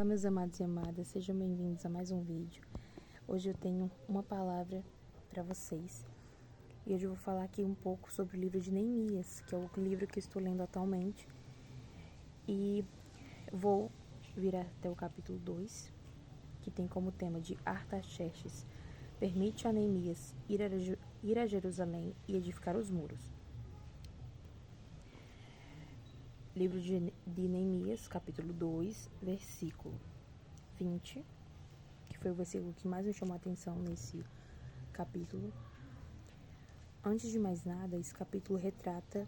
Olá, meus amados e amadas, sejam bem-vindos a mais um vídeo. Hoje eu tenho uma palavra para vocês e hoje eu vou falar aqui um pouco sobre o livro de Neemias, que é o livro que eu estou lendo atualmente, e vou vir até o capítulo 2, que tem como tema de Artaxerxes permite a Neemias ir a Jerusalém e edificar os muros. Livro de Neemias, capítulo 2, versículo 20, que foi o versículo que mais me chamou a atenção nesse capítulo. Antes de mais nada, esse capítulo retrata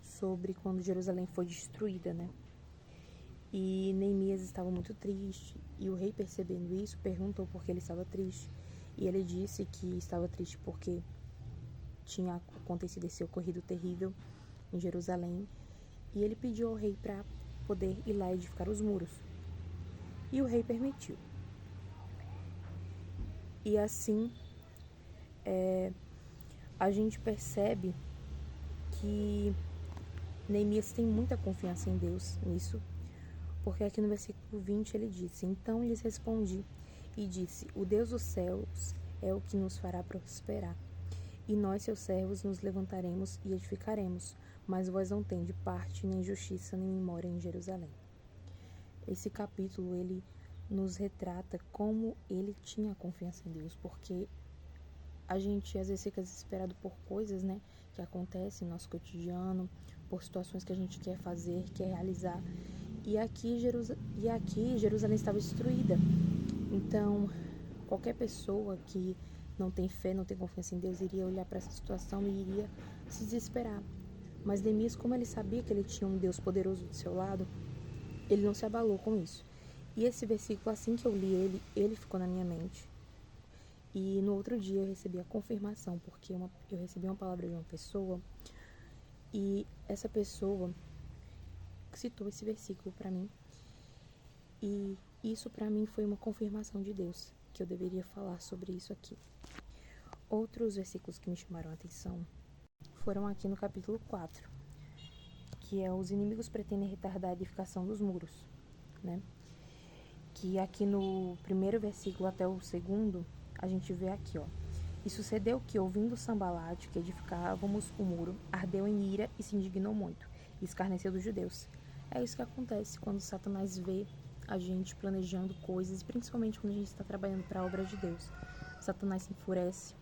sobre quando Jerusalém foi destruída, né? E Neemias estava muito triste, e o rei, percebendo isso, perguntou por que ele estava triste. E ele disse que estava triste porque tinha acontecido esse ocorrido terrível em Jerusalém, e ele pediu ao rei para poder ir lá edificar os muros. E o rei permitiu. E assim, a gente percebe que Neemias tem muita confiança em Deus nisso, porque aqui no versículo 20 ele disse: Então lhes respondi e disse: O Deus dos céus é o que nos fará prosperar, e nós, seus servos, nos levantaremos e edificaremos, mas vós não tendes parte, nem justiça, nem memória em Jerusalém. Esse capítulo, ele nos retrata como ele tinha confiança em Deus, porque a gente às vezes fica desesperado por coisas, né, que acontecem no nosso cotidiano, por situações que a gente quer fazer, quer realizar, e aqui Jerusalém estava destruída. Então, qualquer pessoa que não tem fé, não tem confiança em Deus, iria olhar para essa situação e iria se desesperar. Mas Neemias, como ele sabia que ele tinha um Deus poderoso do seu lado, ele não se abalou com isso. E esse versículo, assim que eu li ele ficou na minha mente. E no outro dia eu recebi a confirmação, porque eu recebi uma palavra de uma pessoa, e essa pessoa citou esse versículo para mim. E isso para mim foi uma confirmação de Deus, que eu deveria falar sobre isso aqui. Outros versículos que me chamaram a atenção foram aqui no capítulo 4, que é: os inimigos pretendem retardar a edificação dos muros, né? Que aqui no primeiro versículo até o segundo, a gente vê aqui, ó: E sucedeu que, ouvindo Sambalate, que edificávamos o muro, ardeu em ira e se indignou muito, e escarneceu dos judeus. É isso que acontece quando Satanás vê a gente planejando coisas, principalmente quando a gente está trabalhando para a obra de Deus. Satanás se enfurece,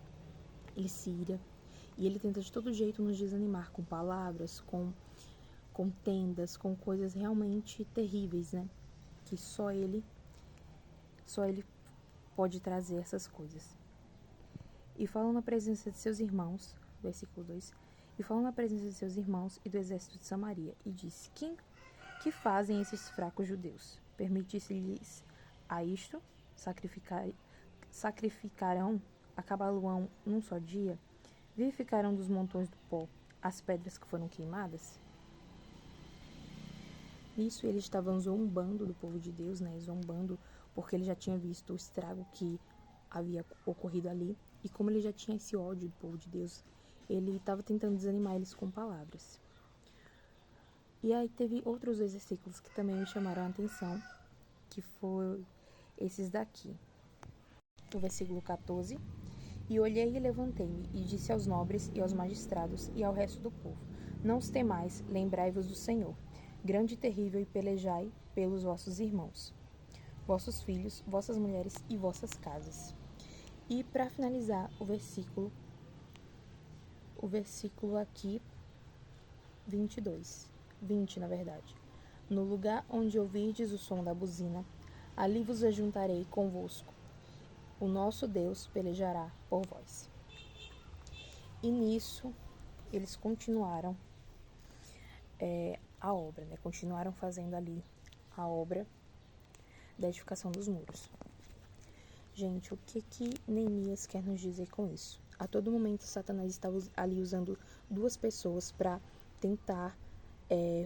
ele se ira, e ele tenta de todo jeito nos desanimar com palavras, com contendas, com coisas realmente terríveis, né? Que só ele pode trazer essas coisas. E falam na presença de seus irmãos, versículo 2, e falam na presença de seus irmãos e do exército de Samaria, e disse: Que fazem esses fracos judeus? Permitisse-lhes a isto? Sacrificarão, acabá-lo-ão num só dia? Vivificarão dos montões do pó as pedras que foram queimadas? Nisso eles estavam zombando do povo de Deus, né? Zombando porque ele já tinha visto o estrago que havia ocorrido ali, e como ele já tinha esse ódio do povo de Deus, ele estava tentando desanimar eles com palavras. E aí teve outros dois versículos que também me chamaram a atenção, que foram esses daqui. O versículo 14: E olhei e levantei-me, e disse aos nobres e aos magistrados e ao resto do povo: Não os temais, lembrai-vos do Senhor, grande e terrível, e pelejai pelos vossos irmãos, vossos filhos, vossas mulheres e vossas casas. E para finalizar o versículo aqui, 20 na verdade. No lugar onde ouvirdes o som da buzina, ali vos ajuntarei convosco. O nosso Deus pelejará por vós. E nisso, eles continuaram a obra, né? Continuaram fazendo ali a obra da edificação dos muros. Gente, o que Neemias quer nos dizer com isso? A todo momento, Satanás estava ali usando duas pessoas para tentar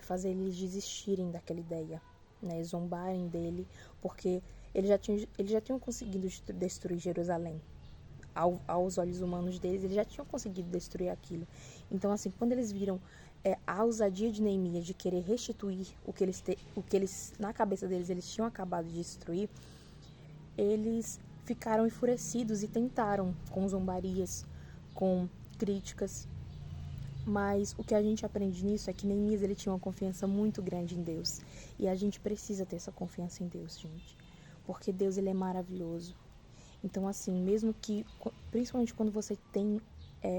fazer eles desistirem daquela ideia, né? Zombarem dele, porque eles já tinham conseguido destruir Jerusalém. Aos olhos humanos deles, eles já tinham conseguido destruir aquilo. Então, assim, quando eles viram a ousadia de Neemias de querer restituir o que eles na cabeça deles, eles tinham acabado de destruir, eles ficaram enfurecidos e tentaram com zombarias, com críticas. Mas o que a gente aprende nisso é que Neemias, ele tinha uma confiança muito grande em Deus. E a gente precisa ter essa confiança em Deus, gente. Porque Deus, ele é maravilhoso. Então, assim, mesmo que, principalmente quando você tem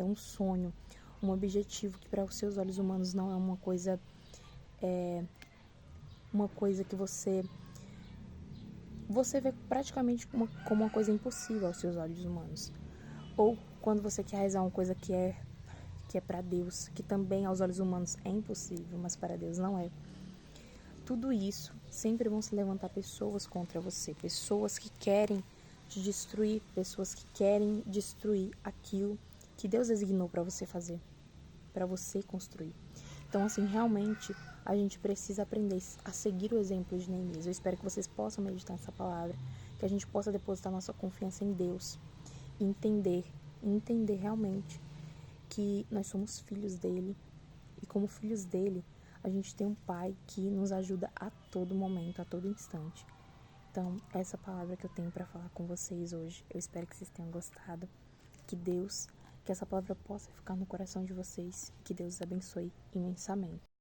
um sonho, um objetivo que para os seus olhos humanos não é uma coisa que você vê praticamente como uma coisa impossível aos seus olhos humanos. Ou quando você quer realizar uma coisa que é para Deus, que também aos olhos humanos é impossível, mas para Deus não é. Tudo isso, sempre vão se levantar pessoas contra você, pessoas que querem te destruir, pessoas que querem destruir aquilo que Deus designou para você fazer, para você construir. Então, assim, realmente, a gente precisa aprender a seguir o exemplo de Neemias. Eu espero que vocês possam meditar nessa palavra, que a gente possa depositar nossa confiança em Deus e entender realmente que nós somos filhos dele e como filhos dele, a gente tem um pai que nos ajuda a todo momento, a todo instante. Então, essa palavra que eu tenho para falar com vocês hoje, eu espero que vocês tenham gostado, que essa palavra possa ficar no coração de vocês e que Deus os abençoe imensamente.